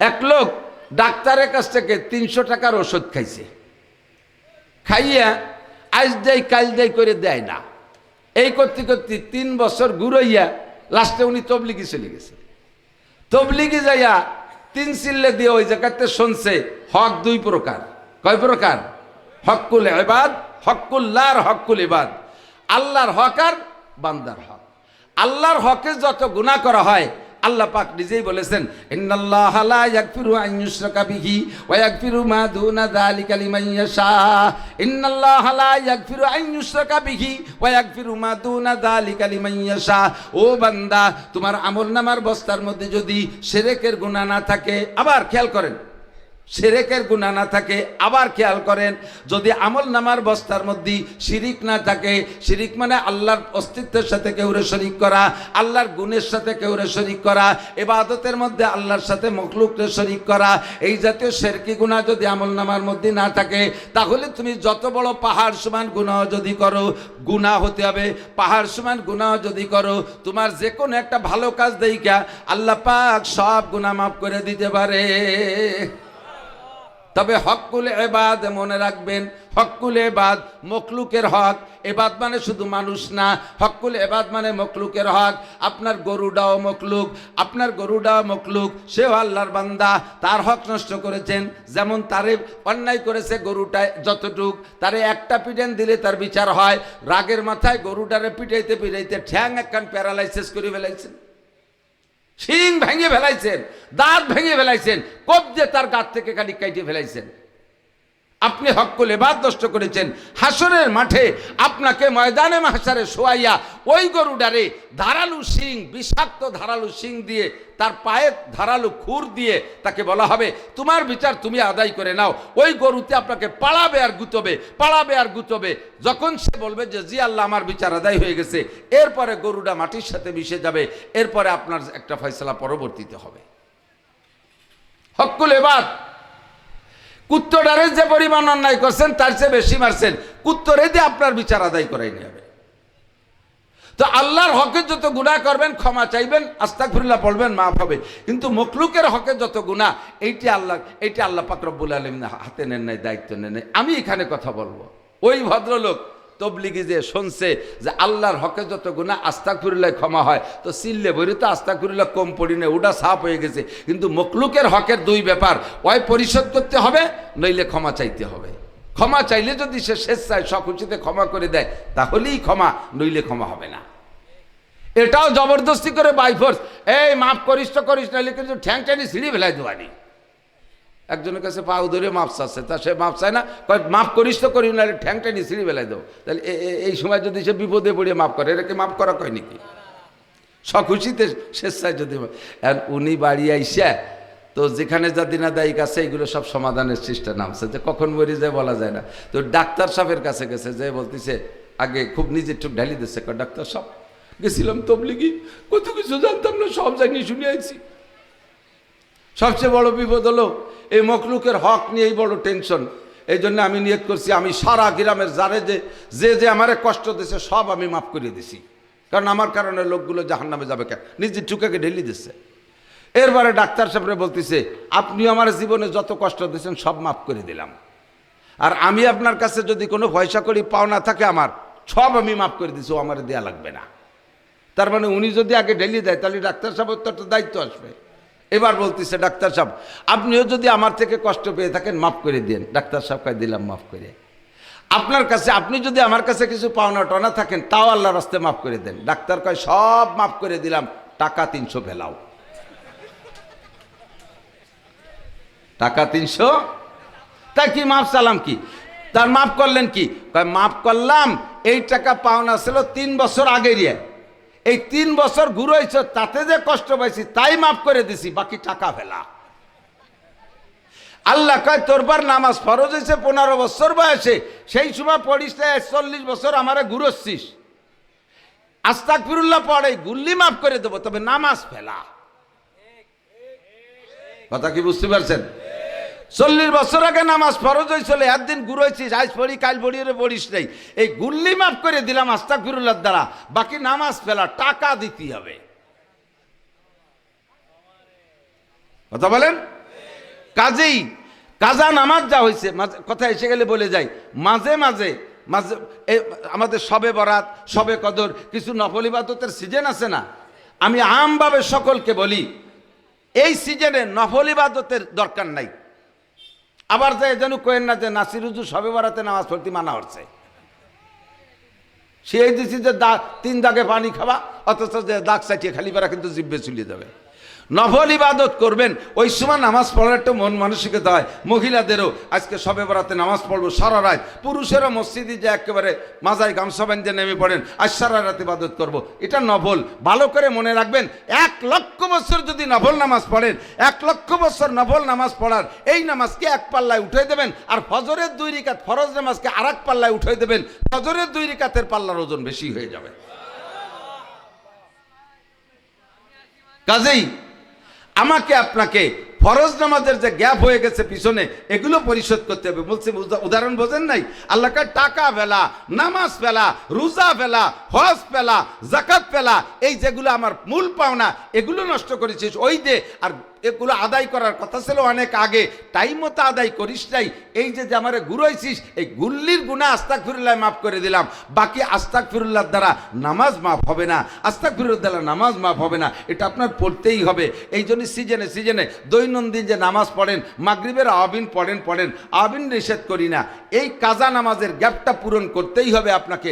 এক লোক ডাক্তারের কাছ থেকে 300 টাকার ওষুধ খাইছে, খাইয়া আজ দেয় কাল দেয় করে দেয় না। এই করতে করতে 3 বছর ঘুরাইয়া লাস্টে উনি তবলিগি চলে গেছে। তবলিগি যাইয়া 3 চিল্লে দিয়ে ওই জায়গাতে শুনছে হক 2 প্রকার। কয় প্রকার? হক্কুল ইবাদ, হক্কুল্লাহ আর হক্কুল ইবাদ। আল্লাহর হক আর বান্দার হক। আল্লাহর হকে যত গুনাহ করা হয় আল্লাহ পাক নিজেই বলেছেন, ইন্নাল্লাহা লা ইয়াগফিরু আন ইউশরাকা বিহি ওয়া ইয়াগফিরু মা দুনা যালিকা লিমান ইয়াশা। ইন্নাল্লাহা লা ইয়াগফিরু আন ইউশরাকা বিহি ওয়া ইয়াগফিরু মা দুনা যালিকা লিমান ইয়াশা। ও বান্দা, তোমার আমলনামার বস্তার মধ্যে যদি শিরকের গুনাহ না থাকে, আবার খেয়াল করেন, শিরকের গুনাহ না থাকে, আবার খেয়াল করেন, যদি আমলনামার বস্তার মধ্যে শিরিক না থাকে, শিরিক মানে আল্লাহর অস্তিত্বের সাথে কেউরে শরীক করা, আল্লাহর গুণের সাথে কেউরে শরীক করা, ইবাদতের মধ্যে আল্লাহর সাথে মখলুককে শরীক করা, এই জাতীয় শিরকি গুনাহ যদি আমলনামার মধ্যে না থাকে, তাহলে তুমি যত বড় পাহাড় সমান গুনাহ যদি করো, গুনাহ হতে হবে। পাহাড় সমান গুনাহ যদি করো, তোমার যে কোনো একটা ভালো কাজ দেইকা আল্লাহ পাক সব গুনাহ মাফ করে দিতে পারে। তবে হক্কুল ইবাদ মনে রাখবেন, হক্কুল ইবাদ মখলুকের হক। ইবাদ মানে শুধু মানুষ না, হক্কুল ইবাদ মানে মখলুকের হক। আপনার গরুটাও মখলুক, আপনার গরুটাও মখলুক, সেও আল্লাহর বান্দা। তার হক নষ্ট করেছেন, যেমন তারে অন্যায় করেছে গরুটায় যতটুক, তারে একটা পিটান দিলে তার বিচার হয়। রাগের মাথায় গরুটারে পিটাইতে পিটাইতে ঠ্যাং একখান প্যারালাইসিস করে ফেলাইছেন, শিং ভেঙে ফেলাইছেন, দাঁত ভেঙে ফেলাইছেন, কবজে তার গাত থেকে খালি কাইটে ফেলাইছেন। আপনি হক্কুল ইবাদ নষ্ট করেছেন। হাসরের মাঠে আপনাকে ময়দানে মাহশারে শোয়াইয়া ওই গরুটারে ধারালু শিং, বিষাক্ত ধারালু শিং দিয়ে, তার পায়ে ধারালু খুর দিয়ে তাকে বলা হবে তোমার বিচার তুমি আদায় করে নাও। ওই গরুতে আপনাকে পাড়াবে আর গুতবে, পাড়াবে আর গুতবে। যখন সে বলবে যে জি আল্লাহ আমার বিচার আদায় হয়ে গেছে, এরপরে গরুটা মাটির সাথে মিশে যাবে, এরপরে আপনার একটা ফয়সালা পরবর্তীতে হবে। হক্কুল ইবাদ। কুত্তটারে যে পরিমাণ অন্যায় করছেন তার চেয়ে বেশি মারছেন, কুত্তরে দিয়ে আপনার বিচার আদায় করাই নেবে। তো আল্লাহর হকে যত গুনাহ করবেন ক্ষমা চাইবেন, আস্তাগফিরুল্লাহ পড়বেন, মাফ হবে। কিন্তু মখলুকের হকে যত গুনাহ, এইটি আল্লাহ পাক রব্বুল আলামিন হাতে নেন নাই, দায়িত্ব নেন নাই। আমি এখানে কথা বলবো, ওই ভদ্রলোক তবলিগি যে শুনছে যে আল্লাহর হকে যত গুনাহ আস্তাগফিরুল্লাহ ক্ষমা হয়, তো চিল্লে বইরে তো আস্তাগফিরুল্লাহ কম পড়ি না, ওটা সাফ হয়ে গেছে। কিন্তু মখলুকের হকের 2 ব্যাপার, ওই পরিশোধ করতে হবে, নইলে ক্ষমা চাইতে হবে। ক্ষমা চাইলে যদি সে স্বেচ্ছায় স্বখুশিতে ক্ষমা করে দেয় তাহলেই ক্ষমা, নইলে ক্ষমা হবে না। এটাও জবরদস্তি করে বাইফোর্স, এই মাফ করিস তো করিস, নাইলে কিন্তু ঠ্যাং টেনে ছিঁড়ে ফেলাই দেওয়ানি। একজনের কাছে পাও ধরে মাপ চাচ্ছে, তা সে মাপ চায় না, কয় মাফ করিস তো করি না, ঠ্যাং টেনে ছিঁড়ে ফেলাই দেবো। তাহলে এই সময় যদি সে বিপদে পড়িয়ে মাফ করে, এটাকে মাফ করা কয় নাকি? স্বখুশিতে স্বেচ্ছায় যদি। উনি বাড়ি আইসা তো যেখানে যা দিনাদায়িক আছে এগুলো সব সমাধানের চেষ্টা নামছে, যে কখন মরে যায় বলা যায় না। তো ডাক্তার সাহেবের কাছে গেছে, যে বলতেছে আগে খুব নিজের চোখ ঢালি দিচ্ছে, ডাক্তার সাহেব গেছিলাম তবলিগি, কত কিছু জানতাম না, সব জানিয়ে শুনে আইছি। সবচেয়ে বড় বিপদ হলো এই মখলুকের হক নিয়ে এই বড় টেনশন। এই জন্য আমি নিয়ত করছি, আমি সারা গ্রামের যারে যে আমারে কষ্ট দিছে সব আমি মাফ করে দিছি, কারণ আমার কারণে লোকগুলো জাহান্নামে যাবে কেন, নিজের চুকাকে ঢেলি দিচ্ছে। এরপরে ডাক্তার সাহেবরা বলতেছে আপনি আমার জীবনে যত কষ্ট দিয়েছেন সব মাফ করে দিলাম, আর আমি আপনার কাছে যদি কোনো পয়সা করি পাওনা থাকে আমার, সব আমি মাফ করে দিছি, ও আমার দেয়া লাগবে না। তার মানে উনি যদি আগে ঢেলি দেয় তাহলে ডাক্তার সাহেবের তো একটা দায়িত্ব আসবে। এবার বলতেছে ডাক্তার সাহেব আপনিও যদি আমার থেকে কষ্ট পেয়ে থাকেন মাফ করে দিন। ডাক্তার সাহেব কয় দিলাম মাফ করে। আপনার কাছে, আপনি যদি আমার কাছে কিছু পাওনা টনা থাকেন তাও আল্লাহর রাস্তায় মাফ করে দেন। ডাক্তার কয় সব মাফ করে দিলাম, টাকা 300 ফেলাও। টাকা 300, তা কি মাফ চালাম কি? তার মাফ করলেন কি? কয় মাফ করলাম, এই টাকা পাওনা ছিল 3 বছর আগের, এই 3 বছর ঘুরাইছ, তাতে যে কষ্ট পাইছি তাই মাফ করে দিছি, বাকি টাকা ফেলা। আল্লাহ কয় তোরবার নামাজ ফরজ হয়েছে 15 বছর বয়সে, সেই সময় পড়িস 40 বছর আমারে ঘুরোচ্ছিস, আস্তাগফিরুল্লাহ পড়ে গুল্লি মাফ করে দেবো, তবে নামাজ ফেলা। কথা কি বুঝতে পারছেন? 40 বছর আগে নামাজ ফরজ হয়েছিল, একদিন ঘুরোইছিস, আজ পড়ি কাল পড়ি, পড়িস নাই, এই গুল্লি মাফ করে দিলাম আস্তাগফিরুল্লাহ দ্বারা, বাকি নামাজ ফেলা, টাকা দিতে হবে। কথা বলেন? কাজেই কাজা নামাজ যা হয়েছে, কথা এসে গেলে বলে যাই, মাঝে মাঝে মাঝে আমাদের শবে বরাত, শবে কদর, কিছু নফল ইবাদতের সিজন আছে না? আমি আমভাবে সকলকে বলি এই সিজনে নফল ইবাদতের দরকার নাই। আবার যে যেন কোয়েন না যে নাসির হুজুর শবে বরাতে নামাজ পড়তে মানা হচ্ছে, সেই দিছি যে 3 দাগে পানি খাওয়া, অথচ যে দাগ চাটিয়ে খালি পারা কিন্তু জিব্বে চলিয়ে যাবে। নফল ইবাদত করবেন, ওই সময় নামাজ পড়ার একটা মন মানসিকতা হয়। মহিলাদেরও আজকে শবে বরাতে নামাজ পড়বো সারা রাত, পুরুষেরও মসজিদে যে একেবারে মাজায় গামছা বাঁধে নেমে পড়েন, আজ সারা রাত ইবাদত করবো, এটা নফল। ভালো করে মনে রাখবেন, 1 লক্ষ বছর যদি নফল নামাজ পড়েন, 1 লক্ষ বছর নফল নামাজ পড়ার এই নামাজকে 1 পাল্লায় উঠে দেবেন, আর ফজরের 2 রাকাত ফরজ নামাজকে আর 1 পাল্লায় উঠে দেবেন, ফজরের 2 রাকাতের পাল্লার ওজন বেশি হয়ে যাবে। কাজেই আমাকে আপনাকে ফরজ নামাজের যে গ্যাপ হয়ে গেছে পিছনে, এগুলো পরিশোধ করতে হবে। বলছি উদাহরণ বোঝেন নাই? আল্লাহকে টাকা ফেলা, নামাজ ফেলা, রোজা ফেলা, হজ ফেলা, যাকাত ফেলা, এই যেগুলো আমার মূল পাওনা, এগুলো নষ্ট করেছিস, ওই দে। আর এগুলো আদায় করার কথা ছিল অনেক আগে, টাইম মতো আদায় করিস নাই। এই যে আমারে ঘুরাইছিস, এই গুল্লির গুনাহ আস্তাগফিরুল্লাহ মাফ করে দিলাম, বাকি আস্তাগফিরুল্লাহর দ্বারা নামাজ মাফ হবে না, আস্তাগফিরুল্লাহর দ্বারা নামাজ মাফ হবে না, এটা আপনার পড়তেই হবে। এই জন্য সিজনে সিজনে দৈনন্দিন যে নামাজ পড়েন, মাগরিবের আওয়াবিন পড়েন, আওয়াবিন নিষেধ করি না, এই কাজা নামাজের গ্যাপটা পূরণ করতেই হবে আপনাকে।